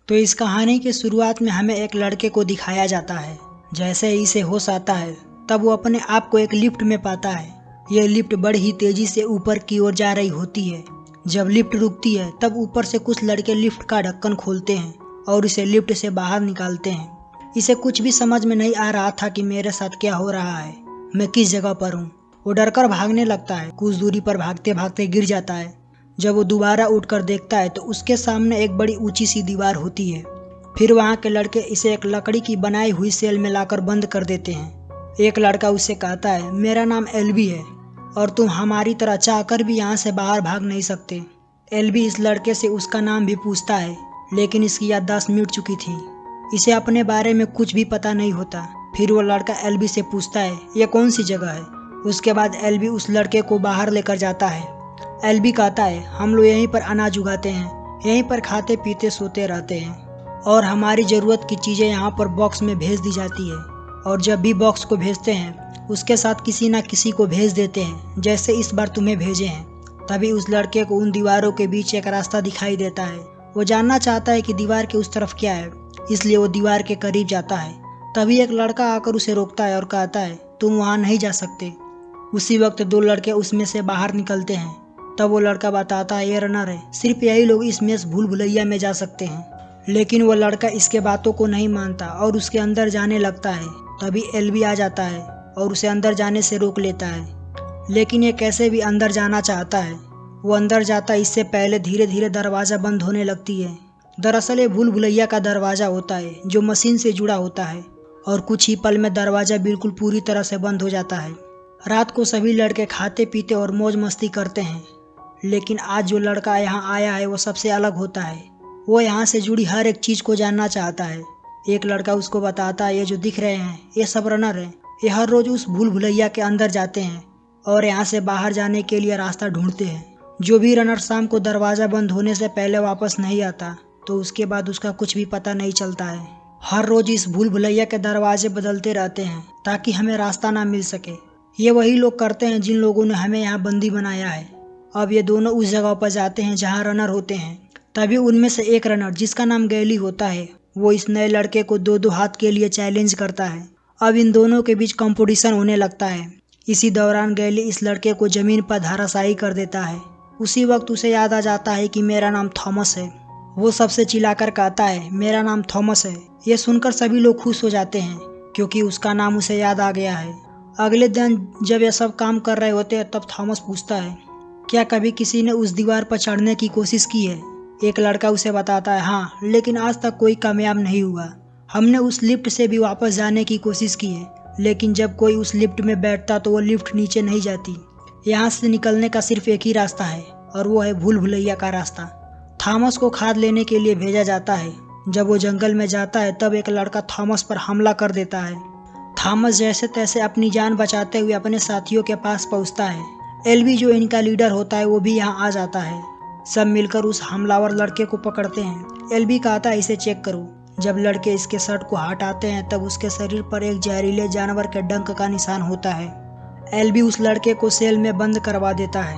तो इस कहानी की शुरुआत में हमें एक लड़के को दिखाया जाता है। जैसे ही इसे होश आता है तब वो अपने आप को एक लिफ्ट में पाता है। यह लिफ्ट बड़ी ही तेजी से ऊपर की ओर जा रही होती है। जब लिफ्ट रुकती है तब ऊपर से कुछ लड़के लिफ्ट का ढक्कन खोलते हैं और इसे लिफ्ट से बाहर निकालते हैं। इसे कुछ भी समझ में नहीं आ रहा था कि मेरे साथ क्या हो रहा है, मैं किस जगह पर हूँ। वो डरकर भागने लगता है। कुछ दूरी पर भागते भागते गिर जाता है। जब वो दोबारा उठकर देखता है तो उसके सामने एक बड़ी ऊंची सी दीवार होती है। फिर वहाँ के लड़के इसे एक लकड़ी की बनाई हुई सेल में लाकर बंद कर देते हैं। एक लड़का उससे कहता है, मेरा नाम एलबी है और तुम हमारी तरह चाहकर भी यहाँ से बाहर भाग नहीं सकते। एलबी इस लड़के से उसका नाम भी पूछता है, लेकिन इसकी याददाश्त मिट चुकी थी। इसे अपने बारे में कुछ भी पता नहीं होता। फिर वो लड़का एलबी से पूछता है, ये कौन सी जगह है। उसके बाद एलबी उस लड़के को बाहर लेकर जाता है। एलबी कहता है, हम लोग यहीं पर अनाज उगाते हैं, यहीं पर खाते पीते सोते रहते हैं और हमारी ज़रूरत की चीज़ें यहाँ पर बॉक्स में भेज दी जाती है। और जब भी बॉक्स को भेजते हैं उसके साथ किसी न किसी को भेज देते हैं, जैसे इस बार तुम्हें भेजे हैं। तभी उस लड़के को उन दीवारों के बीच एक रास्ता दिखाई देता है। वो जानना चाहता है कि दीवार के उस तरफ क्या है, इसलिए वो दीवार के करीब जाता है। तभी एक लड़का आकर उसे रोकता है और कहता है, तुम वहाँ नहीं जा सकते। उसी वक्त दो लड़के उसमें से बाहर निकलते हैं। तब वो लड़का बताता है, ये रनर है, सिर्फ यही लोग इस मेस भूल भुलैया में जा सकते हैं। लेकिन वो लड़का इसके बातों को नहीं मानता और उसके अंदर जाने लगता है। तभी एलबी आ जाता है और उसे अंदर जाने से रोक लेता है। लेकिन ये कैसे भी अंदर जाना चाहता है। वो अंदर जाता है, इससे पहले धीरे धीरे दरवाज़ा बंद होने लगती है। दरअसल ये भूल भुलैया का दरवाज़ा होता है जो मशीन से जुड़ा होता है और कुछ ही पल में दरवाज़ा बिल्कुल पूरी तरह से बंद हो जाता है। रात को सभी लड़के खाते पीते और मौज मस्ती करते हैं। लेकिन आज जो लड़का यहाँ आया है वो सबसे अलग होता है। वो यहाँ से जुड़ी हर एक चीज़ को जानना चाहता है। एक लड़का उसको बताता है, ये जो दिख रहे हैं ये सब रनर हैं। ये हर रोज़ उस भूल भुलैया के अंदर जाते हैं और यहाँ से बाहर जाने के लिए रास्ता ढूंढते हैं। जो भी रनर शाम को दरवाज़ा बंद होने से पहले वापस नहीं आता तो उसके बाद उसका कुछ भी पता नहीं चलता है। हर रोज़ इस भूल भुलैया के दरवाजे बदलते रहते हैं ताकि हमें रास्ता ना मिल सके। ये वही लोग करते हैं जिन लोगों ने हमें यहाँ बंदी बनाया है। अब ये दोनों उस जगह पर जाते हैं जहाँ रनर होते हैं। तभी उनमें से एक रनर, जिसका नाम गैली होता है, वो इस नए लड़के को दो दो हाथ के लिए चैलेंज करता है। अब इन दोनों के बीच कंपटीशन होने लगता है। इसी दौरान गैली इस लड़के को जमीन पर धराशायी कर देता है। उसी वक्त उसे याद आ जाता है कि मेरा नाम थॉमस है। वो सबसे चिल्लाकर कहता है, मेरा नाम थॉमस है। ये सुनकर सभी लोग खुश हो जाते हैं क्योंकि उसका नाम उसे याद आ गया है। अगले दिन जब ये सब काम कर रहे होते हैं तब थॉमस पूछता है, क्या कभी किसी ने उस दीवार पर चढ़ने की कोशिश की है। एक लड़का उसे बताता है, हाँ, लेकिन आज तक कोई कामयाब नहीं हुआ। हमने उस लिफ्ट से भी वापस जाने की कोशिश की है, लेकिन जब कोई उस लिफ्ट में बैठता तो वो लिफ्ट नीचे नहीं जाती। यहाँ से निकलने का सिर्फ एक ही रास्ता है और वो है भूल भुलैया का रास्ता। थॉमस को खाद लेने के लिए भेजा जाता है। जब वो जंगल में जाता है तब एक लड़का थॉमस पर हमला कर देता है। थॉमस जैसे तैसे अपनी जान बचाते हुए अपने साथियों के पास पहुँचता है। एलबी जो इनका लीडर होता है वो भी यहाँ आ जाता है। सब मिलकर उस हमलावर लड़के को पकड़ते हैं। एलबी कहता है, इसे चेक करो। जब लड़के इसके शर्ट को हटाते हैं तब उसके शरीर पर एक जहरीले जानवर के डंक का निशान होता है। एलबी उस लड़के को सेल में बंद करवा देता है।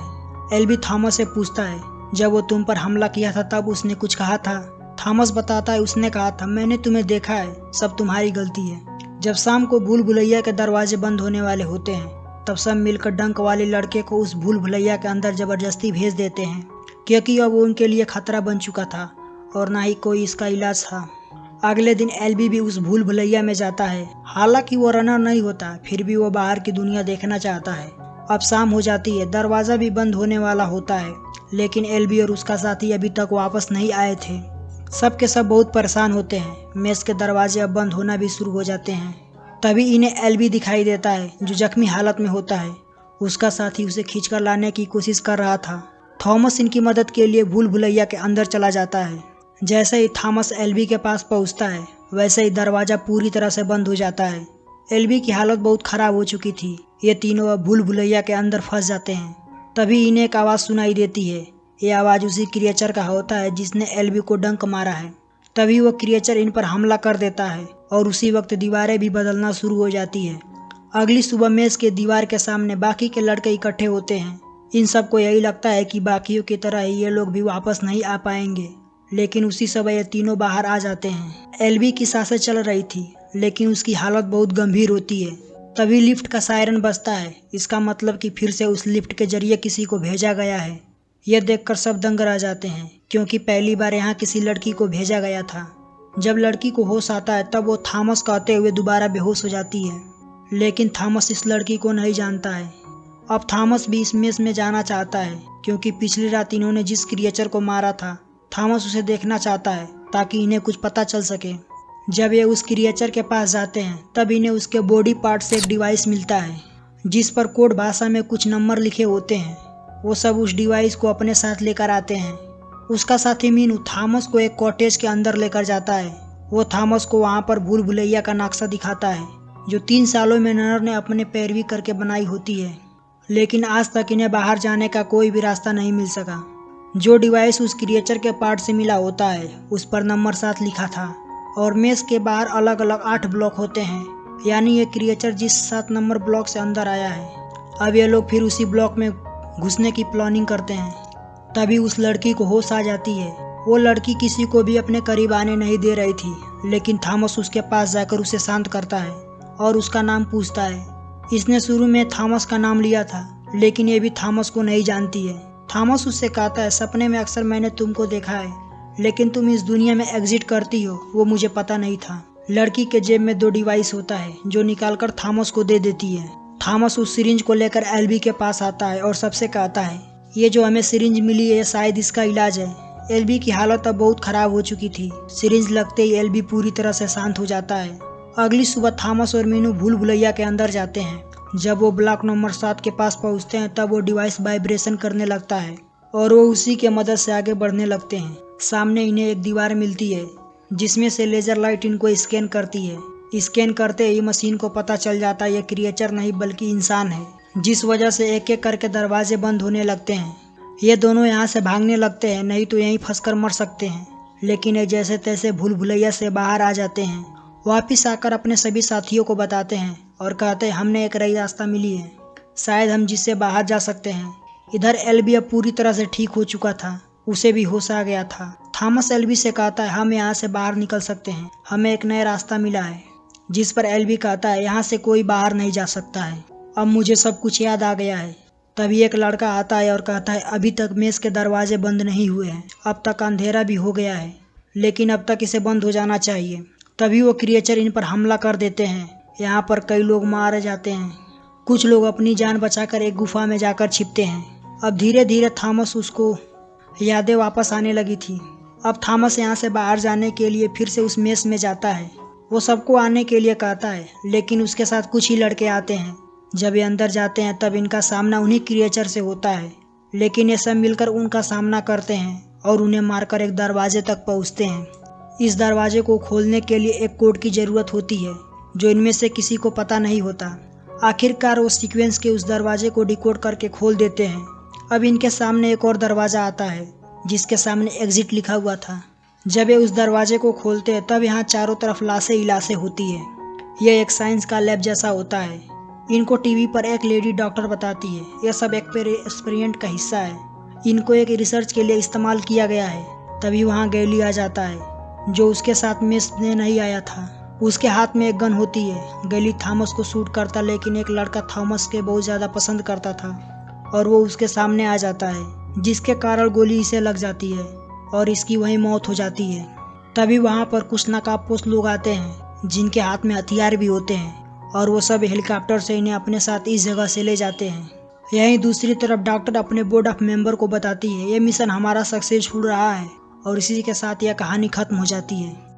एलबी थॉमस से पूछता है, जब वो तुम पर हमला किया था तब उसने कुछ कहा था। थॉमस बताता है, उसने कहा था, मैंने तुम्हें देखा है, सब तुम्हारी गलती है। जब शाम को भूल भुलैया के दरवाजे बंद होने वाले होते हैं तब सब मिलकर डंक वाले लड़के को उस भूल भुलैया के अंदर जबरदस्ती भेज देते हैं क्योंकि अब वो उनके लिए खतरा बन चुका था और ना ही कोई इसका इलाज था। अगले दिन एलबी भी उस भूल भुलैया में जाता है। हालांकि वो रनर नहीं होता, फिर भी वो बाहर की दुनिया देखना चाहता है। अब शाम हो जाती है, दरवाज़ा भी बंद होने वाला होता है, लेकिन एलबी और उसका साथी अभी तक वापस नहीं आए थे। सब के सब बहुत परेशान होते हैं। मेस के दरवाजे अब बंद होना भी शुरू हो जाते हैं। तभी इन्हें एलबी दिखाई देता है जो जख्मी हालत में होता है। उसका साथी उसे खींचकर लाने की कोशिश कर रहा था। थॉमस इनकी मदद के लिए भूल भुलैया के अंदर चला जाता है। जैसे ही थॉमस एलबी के पास पहुंचता है वैसे ही दरवाज़ा पूरी तरह से बंद हो जाता है। एलबी की हालत बहुत ख़राब हो चुकी थी। ये तीनों अब भूल भुलैया के अंदर फंस जाते हैं। तभी इन्हें एक आवाज़ सुनाई देती है। ये आवाज़ उसी क्रिएचर का होता है जिसने एलबी को डंक मारा है। तभी वो क्रिएचर इन पर हमला कर देता है और उसी वक्त दीवारें भी बदलना शुरू हो जाती है। अगली सुबह मेस के दीवार के सामने बाकी के लड़के इकट्ठे होते हैं। इन सबको यही लगता है कि बाकियों की तरह ही ये लोग भी वापस नहीं आ पाएंगे, लेकिन उसी समय ये तीनों बाहर आ जाते हैं। एल्बी की सांसें चल रही थी, लेकिन उसकी हालत बहुत गंभीर होती है। तभी लिफ्ट का सायरन बजता है। इसका मतलब कि फिर से उस लिफ्ट के जरिए किसी को भेजा गया है। यह देखकर सब दंग रह जाते हैं, क्योंकि पहली बार यहाँ किसी लड़की को भेजा गया था। जब लड़की को होश आता है तब वो थॉमस कहते हुए दोबारा बेहोश हो जाती है, लेकिन थॉमस इस लड़की को नहीं जानता है। अब थॉमस भी इस मेस में जाना चाहता है, क्योंकि पिछली रात इन्होंने जिस क्रिएचर को मारा था, थॉमस उसे देखना चाहता है ताकि इन्हें कुछ पता चल सके। जब ये उस क्रिएचर के पास जाते हैं तब इन्हें उसके बॉडी पार्ट से एक डिवाइस मिलता है, जिस पर कोड भाषा में कुछ नंबर लिखे होते हैं। वो सब उस डिवाइस को अपने साथ लेकर आते हैं। उसका साथी मीनू थॉमस को एक कॉटेज के अंदर लेकर जाता है। वो थॉमस को वहाँ पर भूल भुलैया का नक्शा दिखाता है, जो 3 सालों में ननर ने अपने पैरवी करके बनाई होती है। लेकिन आज तक इन्हें बाहर जाने का कोई भी रास्ता नहीं मिल सका। जो डिवाइस उस क्रिएचर के पार्ट से मिला होता है, उस पर नंबर 7 लिखा था, और मेस के बाहर अलग अलग 8 ब्लॉक होते हैं। यानी ये क्रिएचर जिस 7 नंबर ब्लॉक से अंदर आया है, अब ये लोग फिर उसी ब्लॉक में घुसने की प्लानिंग करते हैं। तभी उस लड़की को होश आ जाती है। वो लड़की किसी को भी अपने करीब आने नहीं दे रही थी, लेकिन थॉमस उसके पास जाकर उसे शांत करता है और उसका नाम पूछता है। इसने शुरू में थॉमस का नाम लिया था, लेकिन ये भी थॉमस को नहीं जानती है। थॉमस उससे कहता है, सपने में अक्सर मैंने तुमको देखा है, लेकिन तुम इस दुनिया में एग्जिट करती हो वो मुझे पता नहीं था। लड़की के जेब में 2 डिवाइस होता है, जो निकालकर थॉमस को दे देती है। थॉमस उस सिरिंज को लेकर एल्बी के पास आता है और सबसे कहता है, ये जो हमें सिरिंज मिली है शायद इसका इलाज है। एल्बी की हालत अब बहुत खराब हो चुकी थी। सिरिंज लगते ही एल्बी पूरी तरह से शांत हो जाता है। अगली सुबह थॉमस और मीनू भूल भुलैया के अंदर जाते हैं। जब वो ब्लॉक नंबर 7 के पास पहुंचते हैं तब वो डिवाइस वाइब्रेशन करने लगता है और वो उसी के मदद से आगे बढ़ने लगते हैं। सामने इन्हें एक दीवार मिलती है, जिसमें से लेजर लाइट इनको स्कैन करती है। स्कैन करते ही मशीन को पता चल जाता है ये क्रिएचर नहीं बल्कि इंसान है, जिस वजह से एक एक करके दरवाजे बंद होने लगते हैं। ये दोनों यहाँ से भागने लगते हैं, नहीं तो यहीं फंसकर मर सकते हैं। लेकिन ये जैसे तैसे भूल भुलैया से बाहर आ जाते हैं। वापिस आकर अपने सभी साथियों को बताते हैं और कहते हैं, हमने एक नई रास्ता मिली है, शायद हम जिससे बाहर जा सकते हैं। इधर एल्बी अब पूरी तरह से ठीक हो चुका था, उसे भी होश आ गया था। थॉमस एल्बी से कहता है, हम यहाँ से बाहर निकल सकते हैं, हमें एक नया रास्ता मिला है। जिस पर एल्बी कहता है, यहाँ से कोई बाहर नहीं जा सकता है, अब मुझे सब कुछ याद आ गया है। तभी एक लड़का आता है और कहता है, अभी तक मेस के दरवाजे बंद नहीं हुए हैं, अब तक अंधेरा भी हो गया है, लेकिन अब तक इसे बंद हो जाना चाहिए। तभी वो क्रिएचर इन पर हमला कर देते हैं। यहाँ पर कई लोग मारे जाते हैं। कुछ लोग अपनी जान बचाकर एक गुफा में जाकर छिपते हैं। अब धीरे धीरे थॉमस उसको यादें वापस आने लगी थी। अब थॉमस यहाँ से बाहर जाने के लिए फिर से उस मेस में जाता है। वो सबको आने के लिए कहता है, लेकिन उसके साथ कुछ ही लड़के आते हैं। जब ये अंदर जाते हैं तब इनका सामना उन्हीं क्रिएचर से होता है, लेकिन ये सब मिलकर उनका सामना करते हैं और उन्हें मारकर एक दरवाजे तक पहुँचते हैं। इस दरवाजे को खोलने के लिए एक कोड की ज़रूरत होती है, जो इनमें से किसी को पता नहीं होता। आखिरकार वो सीक्वेंस के उस दरवाजे को डिकोड करके खोल देते हैं। अब इनके सामने एक और दरवाज़ा आता है, जिसके सामने एग्जिट लिखा हुआ था। जब ये उस दरवाजे को खोलते हैं तब यहाँ चारों तरफ लाशें ही लाशें होती है। यह एक साइंस का लैब जैसा होता है। इनको टीवी पर एक लेडी डॉक्टर बताती है, यह सब एक्सपेरिमेंट का हिस्सा है, इनको एक रिसर्च के लिए इस्तेमाल किया गया है। तभी वहाँ गैली आ जाता है, जो उसके साथ मेस में नहीं आया था। उसके हाथ में एक गन होती है। गैली थॉमस को शूट करता, लेकिन एक लड़का थॉमस के बहुत ज़्यादा पसंद करता था और वो उसके सामने आ जाता है, जिसके कारण गोली इसे लग जाती है और इसकी वहीं मौत हो जाती है। तभी वहाँ पर कुछ नकाबपोश लोग आते हैं, जिनके हाथ में हथियार भी होते हैं, और वो सब हेलीकॉप्टर से इन्हें अपने साथ इस जगह से ले जाते हैं। यहीं दूसरी तरफ डॉक्टर अपने बोर्ड ऑफ मेंबर को बताती है, ये मिशन हमारा सक्सेसफुल रहा है, और इसी के साथ यह कहानी खत्म हो जाती है।